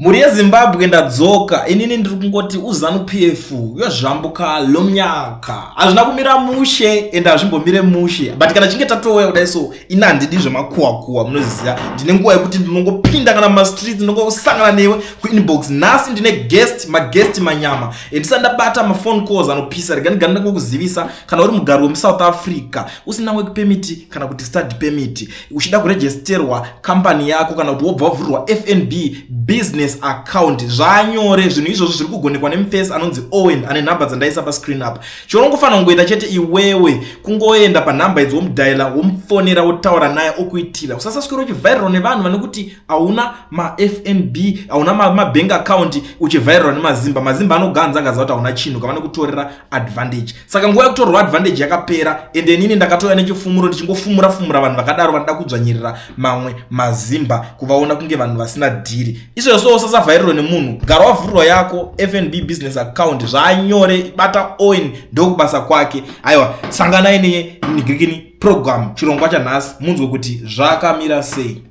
muri yeZimbabwe ndadzoka inini ndiri kungoti uzanu PF yozvambuka lomnyaka hazvina kumira mushe ende hazvimbomire mushe but kana chinge tatouya kudai so ina handidi zvemakuwa munoziziva ndine nguva yekuti ndinongopinda kana mumastreets ndinongosangana newe kuinbox nhasi ndine magest manyama ndisati ndabata mafone calls anopisa rega ndigara ndakukuzivisa kana uri mugari wemuSouth Africa usina work permit kana kuti study permit uchida kuregisterwa company yako kana kuti wobva wavhurirwa FNB business account zvanyore zvinhu izvozvo zviri kugonekwa nemuface anonzi Owen ane nhamba dzandaisa pascreen up chorongofana kungoita chete iwewe kungoenda panhamba idzi womudaila womufonera wotaura naye okuitira usasaswera uchivhairwa nevanhu vanekuti hauna maFNB hauna mabank account uchivhairwa nemazimba anoganza angaziva kuti hauna chinhu kavane kutorera advantage saka nguva yekutorerwa advantage yakapera ende inini ndakatouya nechifumuro ndichingofumura vanhu vakadaro vanoda kudzvanyirira mamwe mazimba kuvaona kunge vanhu vasina dhiri izvozvo usasavhairirwa nemunhu gara wavhurirwa yako FNB business account zvanyore bata Owen ndokubasa kwake aiwa sanganai neNigirikini program chirongwa chanhasi munzwe kuti zvakamira sei.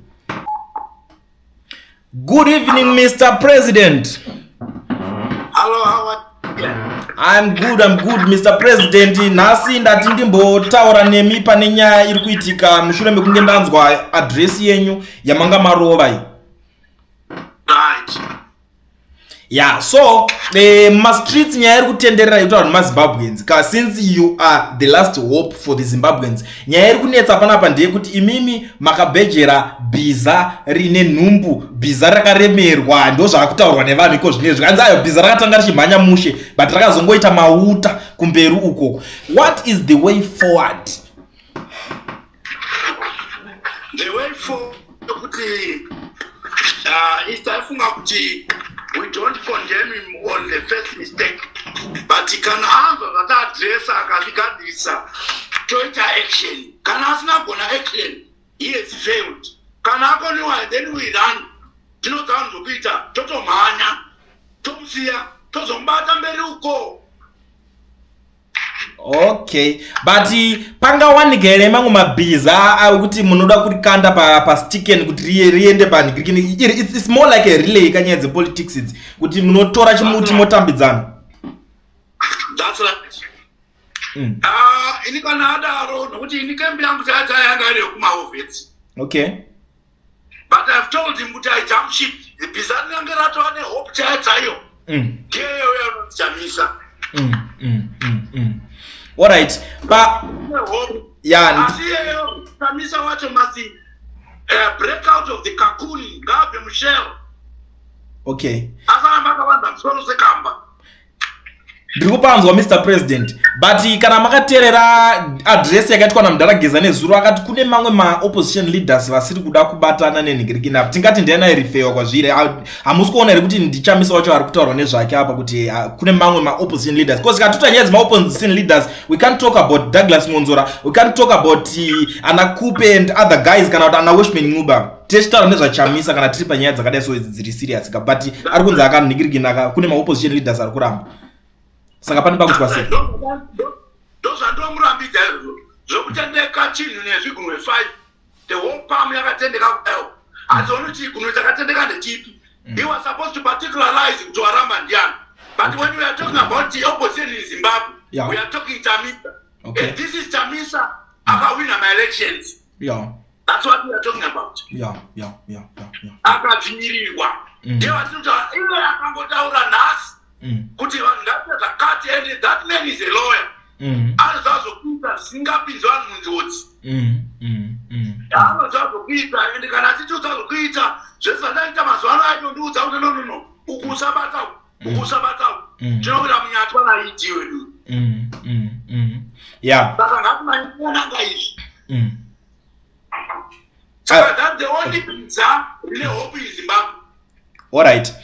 Good evening Mr. President. Hello, how are you? I'm good Mr. President. Nhasi ndati ndimbotaura nemi pane nyaya iri kuitika mushure mekunge ndanzwa address yenyu yamanga marova iyi. Right. Yeah, so streets nyaya iri kutenderera yekuti vanhu maZimbabweans since you are the last hope for the Zimbabweans nyaya iri kunetsa panapa ndeyekuti imimi makabhejera bhiza rine nhumbu bhiza rakaremerwa ndo zvakutaurwa nevanhu iko zvinezvi kanzi ayo bhiza rakatanga richimhanya mushe but rakazongoita mauta kumberi ukoko. What is the way forward? The way forward kuti istafunga kuti we don't condemn him on the first mistake, but kana anzwa zvataadresa akazvigadisa toita action. Kana asina gona action, he has failed. Kana akoniwa then we run tinotaura zvokuita totomhanya tomusiya tozombata mberi uko. Okay, but pangawanika here mamwe mabhiza akuti munoda kurikanda pasticken kuti riende paNigirikini. It's more like a relay kanyaya dzepolitics idzi kuti munotora chimuti motambidzana. That's right. Ini kana adaro nokuti ini kembi yangu yanga iri yekumahovhesi. Okay. But I've told him kuti I jump ship. Bhiza rinenge ratova nehope chaiyo. Ngeyo yanomisa. All right, but yeah, Tamisa wacho must break out of the cocoon, gabe Michelle. Okay. Asamba kavanza msoro sekamba. Ndikupanzwa Mr. President, but kana makaterera address yakaitwa namudhara Geza nezuro akati kune mamwe opposition leaders vasiri kuda kubatana neNigirikini apa tingati ndiana irifewa kwazviri hamusi kuona here kuti ndichamisa wacho ari kutaurwa nezvake apa kuti kune mamwe opposition leaders because katuta nyaya opposition leaders we can't talk about Douglas Monzora, we can't talk about Ana Kupe and other guys kana kuti Ana Wishman Nguba tichitaura nezvachamisa kana tiri panyaya dzakadai so dziri serious but ari kunzi akaNigirikini kune opposition leaders ari kuramba saka pani pakuti kwase ndozvandomurambidza izvo zvokutendeka chinhu nezvigunwe 5 the whole palm yakatendeka kudayo asi unoti chigunwe chakatendeka ndechipi. He was supposed to particularize kuti waramba ndiani, but when we are talking about the opposition in Zimbabwe, we are talking Chamisa. Okay. And this is Chamisa akawina my elections. That's what we are talking about. Akadzvinyirirwa ndevatinoti iwe akangotaura nhasi kuti vanhu ngapia zvakati and that man is a lawyer. Anozazokuita zvisingapinzi vanhu munjodzi. Anozazokuita and kana achiti uzazokuita zvese vandaita mazuva ano aitondiudza kuti no ukusabata tinokuita munyatwa naiti wedu. Saka ngatimanyonanga izvi. Saka that's the only pizza rine hope in Zimbabwe. Alright,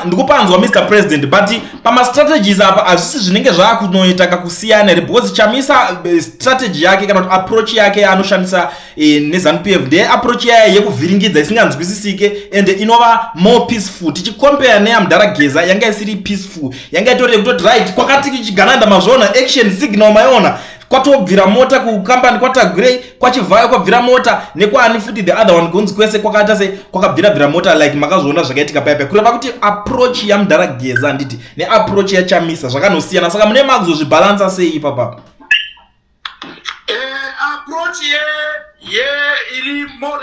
ndikupanzwa Mr. President, but pama strategies apa azvisi zvinenge zvakunoita kakusiyana here because Chamisa strategy yake kana approach yake anoshandisa neZANU-PF ndeye approach yaye yekuvhiringidza isinganzwisisike and inova more peaceful tichicompare neyamudhara Geza yanga isiri peaceful yanga itori kuti right kwakati chigananda mazvona action signal maiona kwatobvira mota kukambani kwatagray kwachivhayo kwabvira mota nekwaani futi the other one gonzi kwese kwakaita se kwakabvira mota like makazviona zvakaitika paipai kureva kuti approach yamudhara Geza handiti neapproach yachamisa zvakanosiyana saka mune makuzozvibalansa sei ipapa? Approach iri more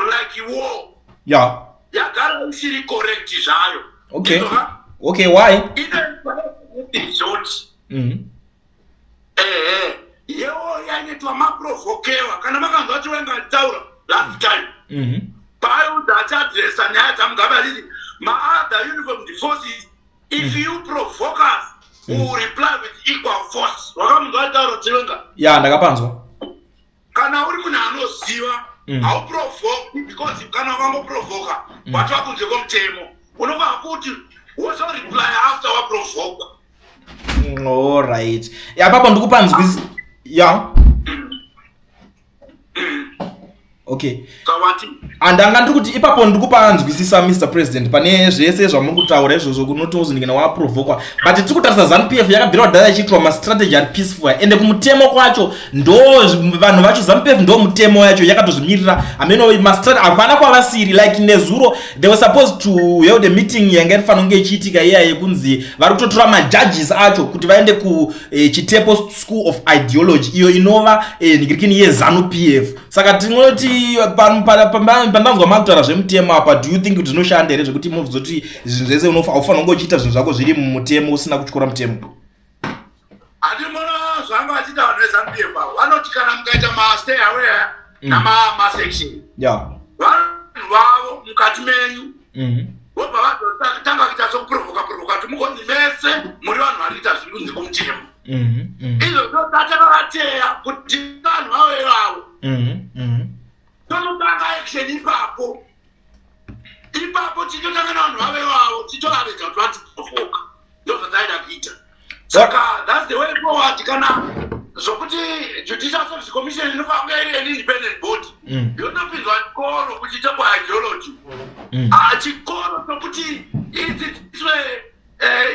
like war. Yeah. Yagara isiri correct zvayo. Okay, why? Yewo yanetwa maprovokewa kana makanzwa kuti wenga taura last time. Payo dachadressa nyaya dzamugabariri ma-other uniformed forces, if you provoke us, we will reply with equal force. Wakamuzwa taura kuti wenga? Yeah, ndakapanzwa. Kana uri munhu anoziva hauprovoke because kana wangoprovoka watu wakunze komutemo unova kuti woso reply after waprovoka. All right. Papa ndikupanzwisa. Yeah. Okay. Andanga ndiri kuti ipapo ndikupanzwisisa Mr President pane zvese zvamuri kutaura izvozvo kunoti ndingena waprovokwa but tiri kutarisa ZANU-PF yakabvira kudhara ichiitwa mastrategy ari peaceful ende kumutemo kwacho ndo vanhu vacho ZANU-PF ndo mutemo yacho yakatozvimirira ameno mastrategy hapana kwavasiri like nezuro they were supposed to hold a meeting yanga irifanira kunge ichiitika iya yekunzi vari kutotora majudges acho kuti vaende kuchitepo school of ideology iyo inova nigirikini yeZANU-PF saka tinoti pandanzwa makutaura zvemutemo apa do you think kuti zvinoshanda here zvekuti movha zoti zvinhu zvese unofanira kunge uchiita zvinhu zvako zviri mumutemo usina kutyora mutemo? Handimona zvanga vachiita vanhu veZANU-PF vanoti kana mukaita mastay away namasection vanhu vavo mukati menyu vobva vatanga kuita sokuprovoka kuti mukonzi mese muri vanhu varikuita zviri kunze komutemo izvo ndotatavavateya kuti vanhu vavo ivavo tonotanga action ipapo tichotanga navanhu vave vavo tichovarega kuti vatiprovoka ndozvataida kuita saka that's the way forward. Kana zvokuti Judicial Service Commission inofanira kunge iri an independent body yotopinzwa chikoro kuchitebwa ideology chikoro chokuti idzidziswe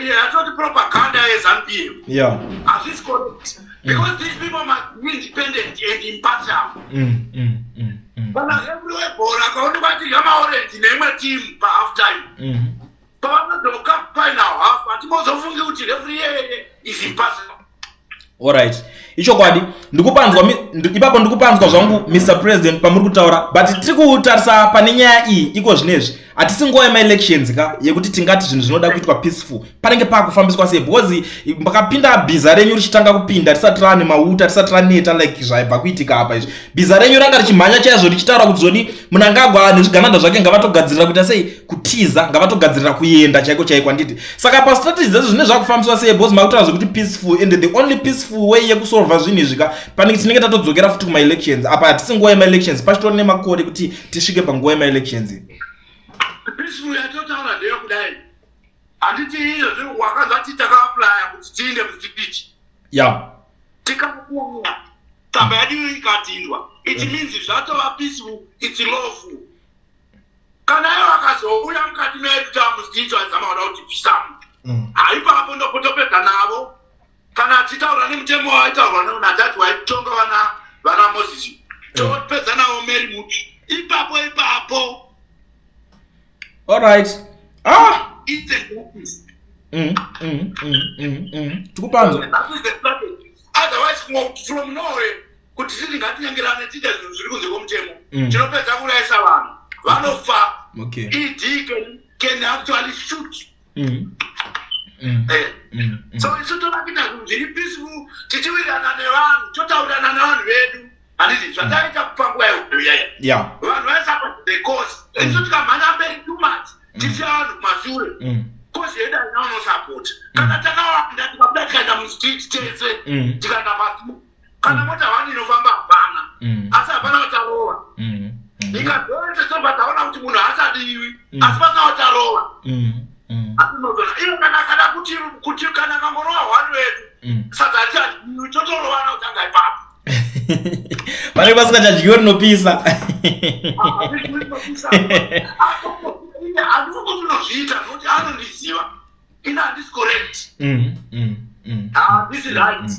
yatoti propaganda yeZANU-PF hazvisi correct because these people must be independent and impartial. Kana everywhere bora akaonekwa kuti yamaorange neimwe team pa-half time pavanozoka final half hatimozofungi kuti referee is impartial. Alright, ichokwadi ipapo ndikupanzwa zvangu Mr President pamuri kutaura but tiri kutarisa pane nyaya iyi iko zvinezvi hatisi nguva yema-elections ka yekuti tingati zvinhu zvinoda kuitwa peaceful panenge pakufambiswa sei because makapinda bhiza renyu richitanga kupinda risati rane mauta risati raneta like zvaibva kuitika apa izvi bhiza renyu ranga richimhanya chaizvo richitaura kuti zvoni munhu angagwa nezvigananda zvake ngavatogadzirira kuita sei kutiza ngavatogadzirira kuenda chaiko handiti saka pastrategy dzezvo zvine zvakufambiswa sei because makutaura zvekuti peaceful and the only peaceful way yekusolva zvinhu izvi ka panenge tinenge tatodzokera futi kuma-elections apa hatisi nguva yema-elections pachitori nemakore kuti tisvike panguva yema-elections. Peaceful yatotaura ndeyokudai handiti iyo wakanzati takaaplya kuti tiinde muchipichi tikakuya tsamba yadiyo ikatindwa it means zvatova peaceful it's lawful. Kana ivo vakazouya mukati medu tamuzicho adzama kuda kuti pisamu haipapo ndopotopedza navo kana titaura nemutemo waitaurwa nadhati waitonga vana Moses topedza navo meri mupi ipapo. Alright. It's a focus. Tukupanzwa. That is the strategy. Otherwise, from nowhere, kuti sisi ngatinyengerane tiite zvinhu zviri kunze komutemo. Tinopedza kuraisa vanhu. Vanofa. ED can actually shoot. So isu tonakuita zvinhu zviri peaceful, tichiwirirana nevanhu, totaurirana nevanhu vedu. Handiti zvataita panguva yeyaya. Vanhu vaisupport the cause. Isu tikamhanya mberi too much. Tisiya vanhu kumashure. Cause yedu haina unosapota. Kana takawanda tikabuda tikaenda mustreet tese tikaenda pasi. Kana mota vani inofamba hapana. Asi hapana kutarova. Ikadzoite soba taona kuti munhu haasadiwi. Asi pasina kutarova. Atinozona iyo kana kada kuti kana kangorova hwani wedu. Saka hatiadiwi totorovana kutanga ipapo. Pane pasingachadyiwe rinopisa. Handiko kuti unozviita nokuti anondiziva ina handisi correct. This is right.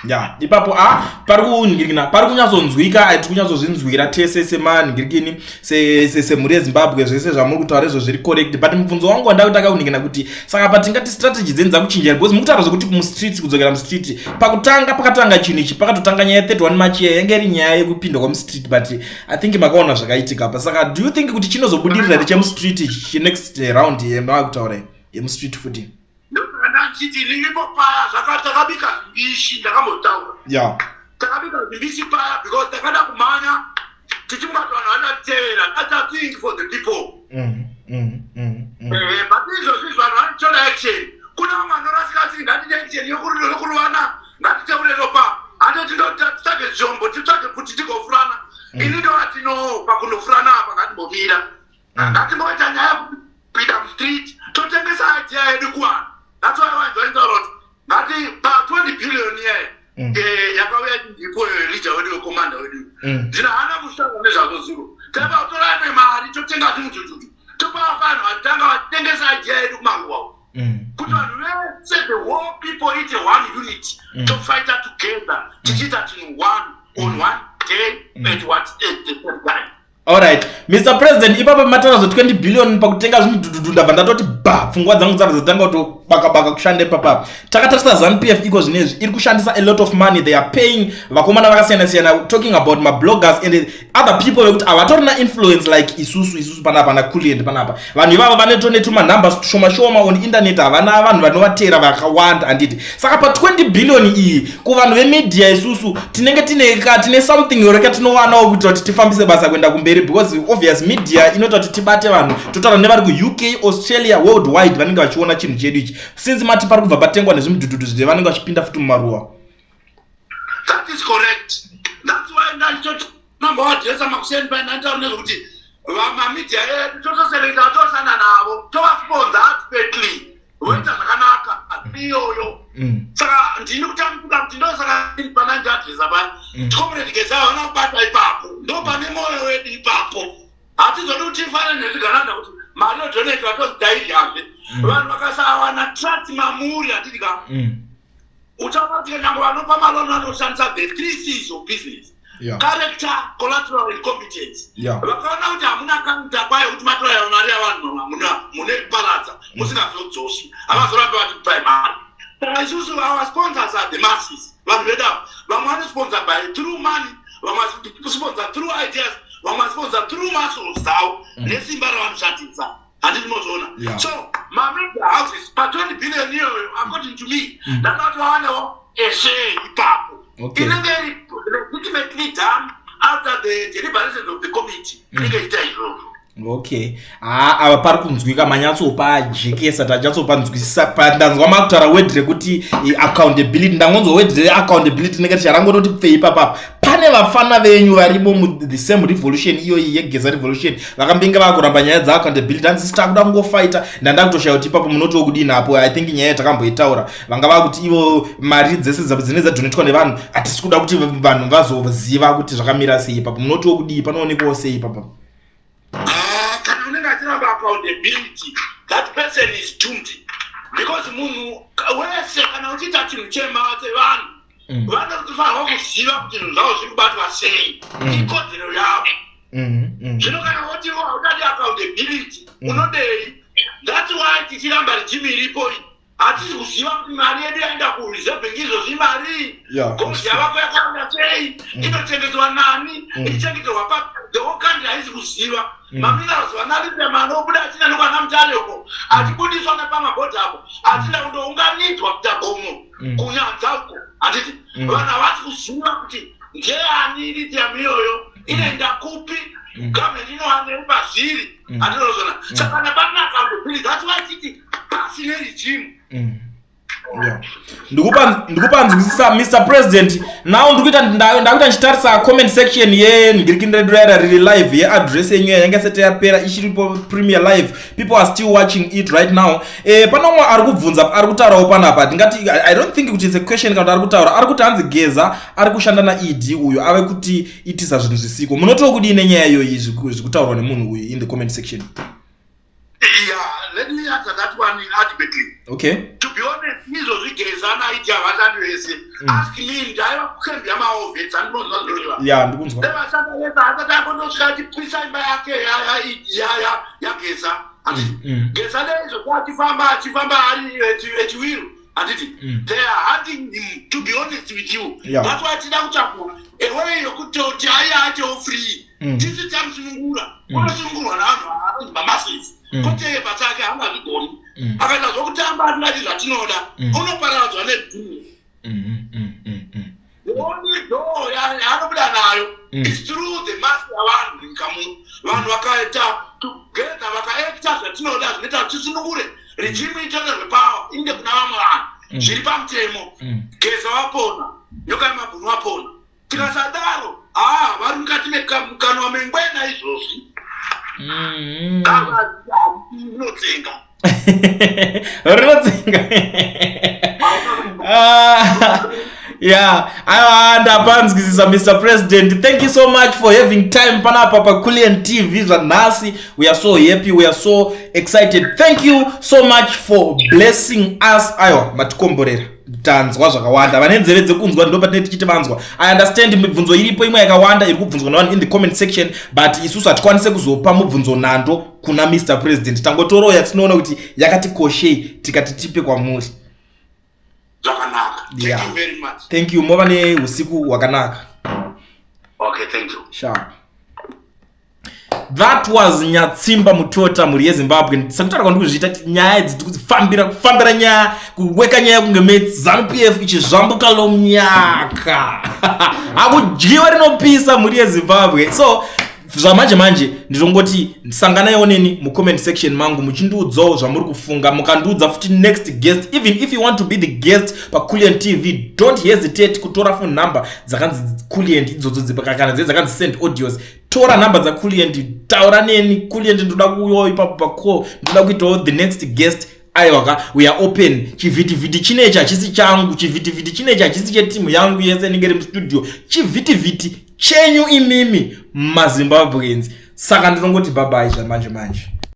ya ipapo pari kuningirikina pari kunyatsonzwika atiri kunyatsozvinzwira tese semaningirikini semhuri yezimbabwe zvese zvamuri kutaura izvo zviri correct but mubvunzo wangu wandau takauningina kuti saka patingati strategy dzenyu dzakuchinja because mukutaura zvokuti mustreet kudzokera mustreet pakatanga chinhu ichi pakatotanga nyaya 31 machi yange iri nyaya yekupinda kwamustreet but I think makaona zvakaitika pa saka do you think kuti chinozobudirira richemustreet next round yemavakutaura yemustreet futi ndachiti lilipo paya zvakatakabika zimbishi ndakambotaura takabika zimbishi paya because takada kumanya tichimwati vanhu vanatevera that's a thing for the people but izvozvi vanhu vanotora action kuna vamwe vanorasika sii ngatite action yokuruvana ngatiteure ropa handoti titsvage zvombo titsvage kuti tigofurana ini ndovatino pakundofurana apa ngatimbomira ngatimboita nyaya yekupinda mustreet totengesa idea yedu kuvanhu. That's why I want to interrupt. But about 20 billion here, yakauya ndipo Elijah wedu commander wedu. Ndina hana kushaka nezvazo zero. Taba utorane mari totenga zvinhu. Topa vanhu vatanga vatengesa idea yedu kumanguwa. Kuti vanhu vese the whole people eat one unit to fight together. Tichita chinhu one on one day at what the same time. Alright, Mr. President, ipapa matara zo 20 billion pakutenga zvinhu ndabva ndatoti pfungwa dzangu dzava dzatanga kutobaka kushanda papa. Takatarisa ZANU-PF iko zvinezvi iri kushandisa a lot of money. They are paying vakomana vakasiyana talking about my bloggers and other people vekuti avatorina influence like isusu panapa na Kulient panapa. Vanhu ivavo vanetuma numbers shoma on internet havana vanhu vanovatera vakawanda anditi. Saka pa 20 billion iyi kuvanhu vemedia isusu tinenge tine something yoreka tinowanawo kuti tifambise basa kuenda kumberi because obvious media inoita kuti tibate vanhu totaura nevari ku-UK, Australia, worldwide vanenge vachiona chinhu chedu ichi since mati pari kubva patengwa nezvimudhudhudhu zvide vanenge vachipinda futi mumaruwa. That is correct. That's why ndachoti number one dresa makuseni pa ndataura nezvokuti vamamedia edu totoselekta tosana navo tovasponsor adequately voita zvakanaka iyoyo. Saka ndini kutambuka kuti ndosaka pana ndadresa pa Comrade Geza vana kubata ipapo ndo pane moyo wedu ipapo hatizodi kuti tifane nezvigananda kuti mari yodonate vatozidhairi hambe vanhu vakasawana trust mamuri hatitika utaona kuti nyange vanopa maloni vanoshandisa the 3 C's of business character, collateral and competence. Vakaona kuti hamuna kaunta kwayo kuti matora yaonari yavanhu mune kuparadza musingazodzoshi havazoramba vatipai mari. Isusu our sponsors are the masses. Vanhu vedu vamwe vanosponsor by through money, vamwe sponsor through ideas, vamwe sponsor through muscles dzavo nesimba ravanoshandisa handiti mozviona. So mamedia houses pa 20 billion iyoyo according to me ndakati vawanewo share ipapo inenge iri legitimately done after the deliberations of the committee inenge ita izvozvo. Okay. Ava pari kunzwika manyatsopa jekesa tachatsopanzwisisa pandanzwa makutaura wedre kuti accountability ndangonzwa wedre accountability nenge ticharangoti pfei papapa pane vafana venyu varibo mu the same revolution iyoyi yegeza revolution vakambenge vakuramba nyaya dza accountability handisi takuda kungofighta ndanda kutoshaya kuti ipapo munotiwo kudini apo I think nyaya yatakamboitaura vanga vakuti ivo mari dzese dzine dzadonetwa nevanhu hatisi kuda kuti vanhu vazoziva kuti zvakamira sei ipapo munotiwo kudii panoonekwawo sei ipapo. Kana unenge achiramba accountability that person is doomed because munhu wese kana uchiita chinhu chevanhu vanofanirwa kuziva kuti zvinhu zvavo zviri kubatwa sei ikodzero yavo. Zvino kana wotiwo haudadi accountability unodei. That's why tichiramba regime iripo hatisi kuziva kuti mari yedu yaenda kureserve ngizvozvi mari gozi yavako yakawanda sei inochengetwa nani ichichengeterwa pa the whole country haisi kuziva maminerals vanalipe mari obuda achina nekwana mutareko achibudiswa nepamabhodhi apo achida kundounganidzwa kutabomo kunyanza uko handiti vanhu havasi kuziva kuti ndeani lithium iyoyo inoenda kupi government inowanei pazviri handinozvona saka napana accountability that's why titi pasi neregime. ndikupanzwisisa Mr. President now ndakuita ndichitarisa comment section yenhingirikini redu raira riri live yeaddress yenyu yange sete yapera ichiripo premier live people are still watching it right now. Pana umwe ari kubvunza ari kutaurawo panapa ndingati I don't think kuti it's a question kana ari kutaura ari kuti hanzi Geza ari kushanda naED uyo ave kuti itisa zvinhu zvisiko munotiwo kudii nenyaya iyoyi zvikutaurwa nemunhu uyu in the comment section. Yeah, let me answer that one adequately. Okay. To be honest, izvo zvigeza naiti havashandi vese ask me ndaiva kukhembya maovhets andinozvazvoriva ndikunzwa nevashanda vese asati ambondosvika achipisa imba yake yageza geza neizvo achifamba ari echiwiru handiti they are hunting him, to be honest with you. That's why tida kutsvakwa a way yokutoti aiya acho free tisi tamusunungura unosunungurwa navanhu vanonzi mamassive koteye pachake hangazvigoni akaita zvokutamba atinati zvatinoda unoparadzwa nedhuu the only door yaanobuda nayo is through the mass yavanhu munyika muno vanhu vakaita together vakaekta zvatinoda zvinoita kuti tisunungure regime itonerwe power inde kuna vamwe vanhu zviri pamutemo Geza wapona nyoka yemabhunu wapona tikasadaro vari mukati memukanwa mengwena izvozvi rinotsenga rinotsenga ndapanzwisisa Mr. President. Thank you so much for having time panapa pa Kulian TV zvanhasi. We are so happy, we are so excited. Thank you so much for blessing us. Aiwa matikomborera tanzwa zvakawanda vane nzeve dzekunzwa ndo patinenge tichiti vanzwa. I understand mibvunzo iripo imwe yakawanda iri kubvunzwa navanhu in the comment section, but isusu hatikwanise kuzopa mubvunzo nando kuna Mr. President. Tangotorowo yatinoona kuti yakatikoshei tikati tipe kwamuri. Thank you very much. Thank you. Mova neusiku wakanaka. Okay, thank you. Sharp. That was Nyatsimbamutota muri yeZimbabwe. Sakutaura kwandiri kuzviita nyaya kufambira nyaya kuweka nyaya kunge mates ZANU-PF ichizvambuka lomnyaka. Akudyiwa rinopisa muri yeZimbabwe. So zvamanje manje ndizongoti sanganaiwo neni mu comment section mangu muchindiudzawo zvamuri kufunga, mukandiudza futi next guest. Even if you want to be the guest pa Kulian TV, don't hesitate kutora phone number dzakanzi Kulian idzodzo dzipakakana dzakanzi send audios. Tora number dza Kulian, taura neni Kulian, ndoda kuuya ipapo pa call, ndoda kuitawo the next guest. Aiwaka, we are open. Chiviti chinechi hachisi changu, chiviti chinechi hachisi chetimu yangu yese ningeri mstudio. Chiviti chenyu imimi maZimbabweans. Saka ndinongoti bye bye zvamanje manje.